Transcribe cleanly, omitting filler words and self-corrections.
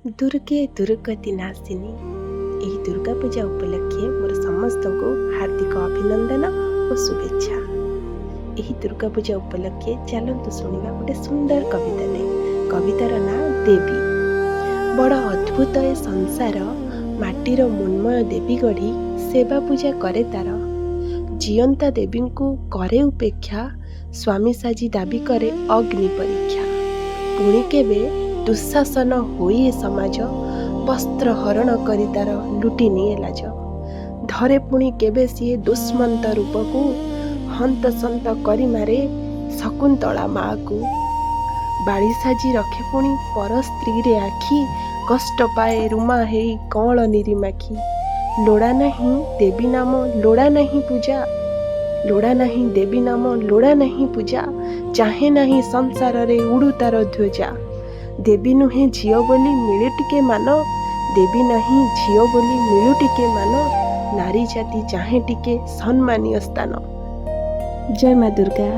दुर्गे दुर्गति नाशिनी ଏହି ଦୁର୍ଗା ପୂଜା ଉପଲକ୍ଷେ ମୋର ସମସ୍ତଙ୍କୁ ହାର୍ଦ୍ଦିକ ଅଭିନନ୍ଦନ ଓ ଶୁଭେଚ୍ଛା। ଏହି ଦୁର୍ଗା ପୂଜା ଉପଲକ୍ଷେ ଚାଲନ୍ତୁ ଶୁଣିବା ଗୋଟେ ସୁନ୍ଦର କବିତାଟେ। କବିତାର ନାଁ ଦେବୀ। ବଡ଼ ଅଦ୍ଭୁତ ଏ ସଂସାର, ମାଟିର ମୃଣ୍ମୟ ଦେବୀ ଗଢ଼ି ସେବା ପୂଜା କରେ ତାର। ଜିଅନ୍ତା ଦେବୀଙ୍କୁ କରେ ଉପେକ୍ଷା, ସ୍ୱାମୀ ସାଜି ଦାବି କରେ ଅଗ୍ନି ପରୀକ୍ଷା। ପୁଣି କେବେ ଦୁଃଶାସନ ହୋଇ ଏ ସମାଜ, ବସ୍ତ୍ର ହରଣ କରି ତାର ଲୁଟି ନିଏ ଲାଜ। ଧରେ ପୁଣି କେବେ ସିଏ ଦୁଷ୍ମନ୍ତ ରୂପକୁ, ହନ୍ତସନ୍ତ କରି ମାରେ ଶକୁନ୍ତଳା ମା'କୁ। ବାଳି ସାଜି ରଖେ ପୁଣି ପର ସ୍ତ୍ରୀରେ ଆଖି, କଷ୍ଟ ପାଏ ରୁମା ହେଇ କଅଁଳ ନିରିମାଖି। ଲୋଡ଼ା ନାହିଁ ଦେବୀ ନାମ, ଲୋଡ଼ା ନାହିଁ ପୂଜା, ଲୋଡ଼ା ନାହିଁ ଦେବୀ ନାମ, ଲୋଡ଼ା ନାହିଁ ପୂଜା। ଚାହେଁ ନାହିଁ ସଂସାରରେ ଉଡ଼ୁ ତାର ଧ୍ୱଜା। ଦେବୀ ନୁହେଁ ଝିଅ ବୋଲି ମିଳେ ଟିକେ ମାନ, ଦେବୀ ନାହିଁ ଝିଅ ବୋଲି ମିଳୁ ଟିକେ ମାନ। ନାରୀ ଜାତି ଚାହେଁ ଟିକେ ସମ୍ମାନୀୟ ସ୍ଥାନ। ଜୟ ମା ଦୁର୍ଗା।